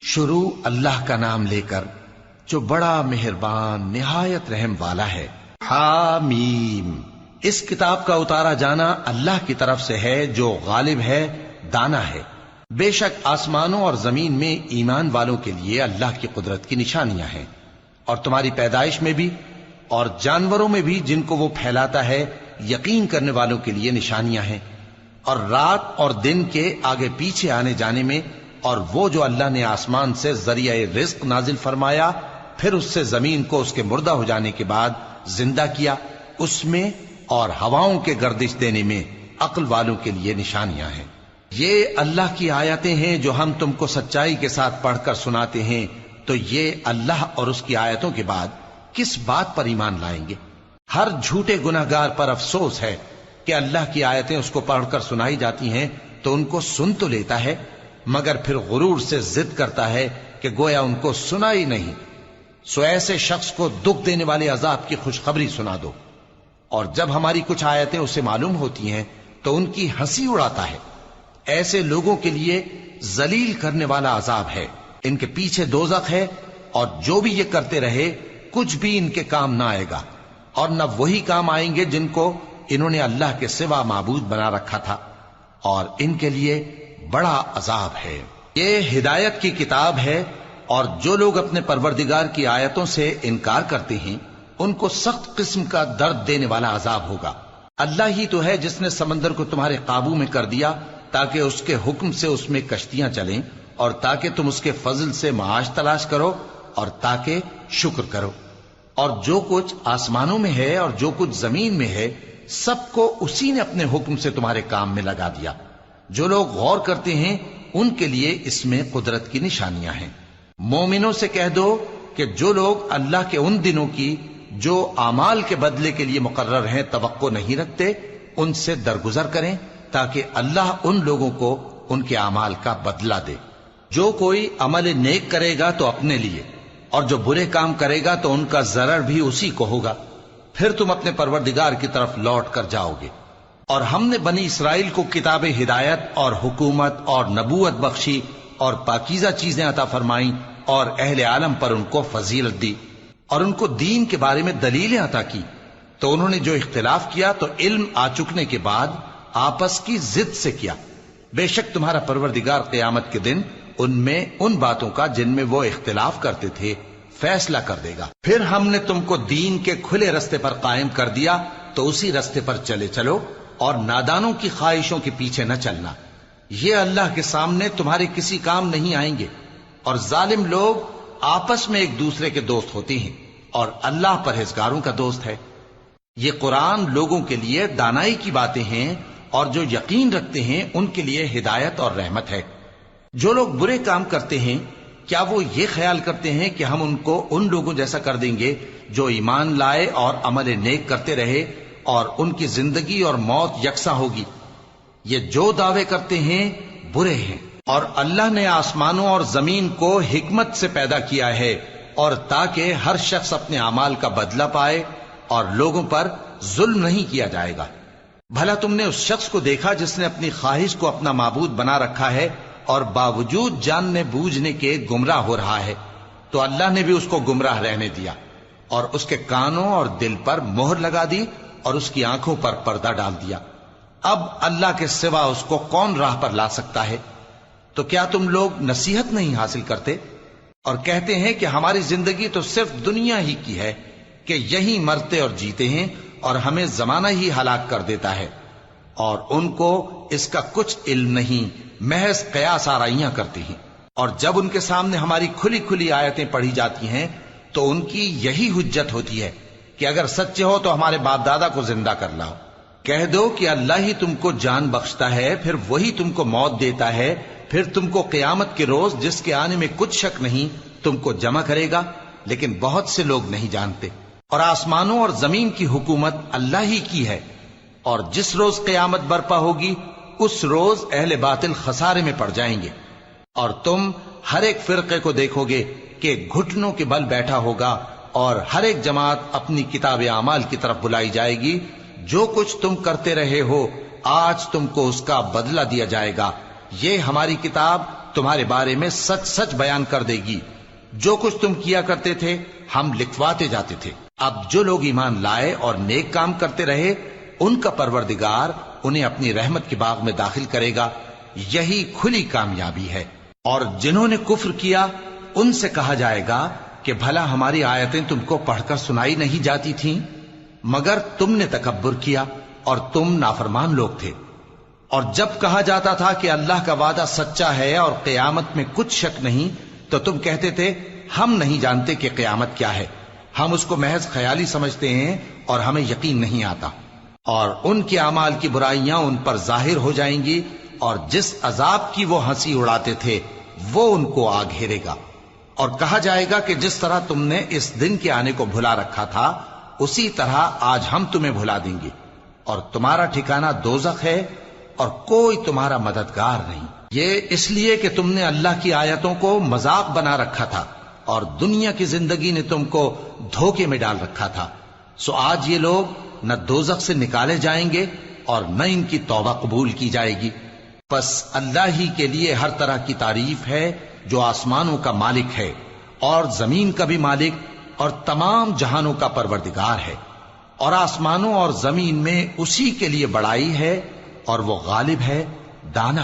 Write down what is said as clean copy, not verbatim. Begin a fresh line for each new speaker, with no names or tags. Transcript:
شروع اللہ کا نام لے کر جو بڑا مہربان نہایت رحم والا ہے۔ حامیم، اس کتاب کا اتارا جانا اللہ کی طرف سے ہے جو غالب ہے، دانا ہے۔ بے شک آسمانوں اور زمین میں ایمان والوں کے لیے اللہ کی قدرت کی نشانیاں ہیں، اور تمہاری پیدائش میں بھی اور جانوروں میں بھی جن کو وہ پھیلاتا ہے یقین کرنے والوں کے لیے نشانیاں ہیں، اور رات اور دن کے آگے پیچھے آنے جانے میں، اور وہ جو اللہ نے آسمان سے ذریعہ رزق نازل فرمایا پھر اس سے زمین کو اس کے مردہ ہو جانے کے بعد زندہ کیا، اس میں اور ہواؤں کے گردش دینے میں عقل والوں کے لیے نشانیاں ہیں۔ یہ اللہ کی آیتیں ہیں جو ہم تم کو سچائی کے ساتھ پڑھ کر سناتے ہیں، تو یہ اللہ اور اس کی آیتوں کے بعد کس بات پر ایمان لائیں گے؟ ہر جھوٹے گناہگار پر افسوس ہے کہ اللہ کی آیتیں اس کو پڑھ کر سنائی جاتی ہیں تو ان کو سن تو لیتا ہے، مگر پھر غرور سے ضد کرتا ہے کہ گویا ان کو سنا ہی نہیں۔ سو ایسے شخص کو دکھ دینے والے عذاب کی خوشخبری سنا دو، اور جب ہماری کچھ آیتیں اسے معلوم ہوتی ہیں تو ان کی ہنسی اڑاتا ہے۔ ایسے لوگوں کے لیے ذلیل کرنے والا عذاب ہے، ان کے پیچھے دوزخ ہے، اور جو بھی یہ کرتے رہے کچھ بھی ان کے کام نہ آئے گا، اور نہ وہی کام آئیں گے جن کو انہوں نے اللہ کے سوا معبود بنا رکھا تھا، اور ان کے لیے بڑا عذاب ہے۔ یہ ہدایت کی کتاب ہے، اور جو لوگ اپنے پروردگار کی آیتوں سے انکار کرتے ہیں ان کو سخت قسم کا درد دینے والا عذاب ہوگا۔ اللہ ہی تو ہے جس نے سمندر کو تمہارے قابو میں کر دیا تاکہ اس کے حکم سے اس میں کشتیاں چلیں، اور تاکہ تم اس کے فضل سے معاش تلاش کرو، اور تاکہ شکر کرو۔ اور جو کچھ آسمانوں میں ہے اور جو کچھ زمین میں ہے سب کو اسی نے اپنے حکم سے تمہارے کام میں لگا دیا۔ جو لوگ غور کرتے ہیں ان کے لیے اس میں قدرت کی نشانیاں ہیں۔ مومنوں سے کہہ دو کہ جو لوگ اللہ کے ان دنوں کی جو اعمال کے بدلے کے لیے مقرر ہیں توقع نہیں رکھتے ان سے درگزر کریں، تاکہ اللہ ان لوگوں کو ان کے اعمال کا بدلہ دے۔ جو کوئی عمل نیک کرے گا تو اپنے لیے، اور جو برے کام کرے گا تو ان کا ضرر بھی اسی کو ہوگا، پھر تم اپنے پروردگار کی طرف لوٹ کر جاؤ گے۔ اور ہم نے بنی اسرائیل کو کتاب ہدایت اور حکومت اور نبوت بخشی، اور پاکیزہ چیزیں عطا فرمائیں، اور اہل عالم پر ان کو فضیلت دی، اور ان کو دین کے بارے میں دلیلیں عطا کی، تو انہوں نے جو اختلاف کیا تو علم آ چکنے کے بعد آپس کی ضد سے کیا۔ بے شک تمہارا پروردگار قیامت کے دن ان میں ان باتوں کا جن میں وہ اختلاف کرتے تھے فیصلہ کر دے گا۔ پھر ہم نے تم کو دین کے کھلے رستے پر قائم کر دیا، تو اسی رستے پر چلے چلو، اور نادانوں کی خواہشوں کے پیچھے نہ چلنا، یہ اللہ کے سامنے تمہارے کسی کام نہیں آئیں گے۔ اور ظالم لوگ آپس میں ایک دوسرے کے دوست ہوتے ہیں، اور اللہ پرہیزگاروں کا دوست ہے۔ یہ قرآن لوگوں کے لیے دانائی کی باتیں ہیں، اور جو یقین رکھتے ہیں ان کے لیے ہدایت اور رحمت ہے۔ جو لوگ برے کام کرتے ہیں کیا وہ یہ خیال کرتے ہیں کہ ہم ان کو ان لوگوں جیسا کر دیں گے جو ایمان لائے اور عمل نیک کرتے رہے، اور ان کی زندگی اور موت یکساں ہوگی؟ یہ جو دعوے کرتے ہیں برے ہیں۔ اور اللہ نے آسمانوں اور زمین کو حکمت سے پیدا کیا ہے، اور تاکہ ہر شخص اپنے اعمال کا بدلہ پائے، اور لوگوں پر ظلم نہیں کیا جائے گا۔ بھلا تم نے اس شخص کو دیکھا جس نے اپنی خواہش کو اپنا معبود بنا رکھا ہے اور باوجود جاننے بوجھنے کے گمراہ ہو رہا ہے؟ تو اللہ نے بھی اس کو گمراہ رہنے دیا، اور اس کے کانوں اور دل پر مہر لگا دی، اور اس کی آنکھوں پر پردہ ڈال دیا۔ اب اللہ کے سوا اس کو کون راہ پر لا سکتا ہے؟ تو کیا تم لوگ نصیحت نہیں حاصل کرتے اور کہتے ہیں کہ ہماری زندگی تو صرف دنیا ہی کی ہے، کہ یہی مرتے اور جیتے ہیں، اور ہمیں زمانہ ہی ہلاک کر دیتا ہے؟ اور ان کو اس کا کچھ علم نہیں، محض قیاس آرائیاں کرتے ہیں۔ اور جب ان کے سامنے ہماری کھلی کھلی آیتیں پڑھی جاتی ہیں تو ان کی یہی حجت ہوتی ہے کہ اگر سچے ہو تو ہمارے باپ دادا کو زندہ کر لاؤ۔ کہہ دو کہ اللہ ہی تم کو جان بخشتا ہے، پھر وہی تم کو موت دیتا ہے، پھر تم کو قیامت کے روز جس کے آنے میں کچھ شک نہیں تم کو جمع کرے گا، لیکن بہت سے لوگ نہیں جانتے۔ اور آسمانوں اور زمین کی حکومت اللہ ہی کی ہے، اور جس روز قیامت برپا ہوگی اس روز اہل باطل خسارے میں پڑ جائیں گے۔ اور تم ہر ایک فرقے کو دیکھو گے کہ گھٹنوں کے بل بیٹھا ہوگا، اور ہر ایک جماعت اپنی کتاب اعمال کی طرف بلائی جائے گی۔ جو کچھ تم کرتے رہے ہو آج تم کو اس کا بدلہ دیا جائے گا۔ یہ ہماری کتاب تمہارے بارے میں سچ سچ بیان کر دے گی۔ جو کچھ تم کیا کرتے تھے ہم لکھواتے جاتے تھے۔ اب جو لوگ ایمان لائے اور نیک کام کرتے رہے ان کا پروردگار انہیں اپنی رحمت کے باغ میں داخل کرے گا، یہی کھلی کامیابی ہے۔ اور جنہوں نے کفر کیا ان سے کہا جائے گا کہ بھلا ہماری آیتیں تم کو پڑھ کر سنائی نہیں جاتی تھیں؟ مگر تم نے تکبر کیا اور تم نافرمان لوگ تھے۔ اور جب کہا جاتا تھا کہ اللہ کا وعدہ سچا ہے اور قیامت میں کچھ شک نہیں، تو تم کہتے تھے ہم نہیں جانتے کہ قیامت کیا ہے، ہم اس کو محض خیالی سمجھتے ہیں اور ہمیں یقین نہیں آتا۔ اور ان کے اعمال کی برائیاں ان پر ظاہر ہو جائیں گی، اور جس عذاب کی وہ ہنسی اڑاتے تھے وہ ان کو آ گھیرے گا۔ اور کہا جائے گا کہ جس طرح تم نے اس دن کے آنے کو بھلا رکھا تھا اسی طرح آج ہم تمہیں بھلا دیں گے، اور تمہارا ٹھکانہ دوزخ ہے اور کوئی تمہارا مددگار نہیں۔ یہ اس لیے کہ تم نے اللہ کی آیتوں کو مذاق بنا رکھا تھا اور دنیا کی زندگی نے تم کو دھوکے میں ڈال رکھا تھا، سو آج یہ لوگ نہ دوزخ سے نکالے جائیں گے اور نہ ان کی توبہ قبول کی جائے گی۔ پس اللہ ہی کے لیے ہر طرح کی تعریف ہے جو آسمانوں کا مالک ہے اور زمین کا بھی مالک اور تمام جہانوں کا پروردگار ہے، اور آسمانوں اور زمین میں اسی کے لیے بڑائی ہے اور وہ غالب ہے، دانا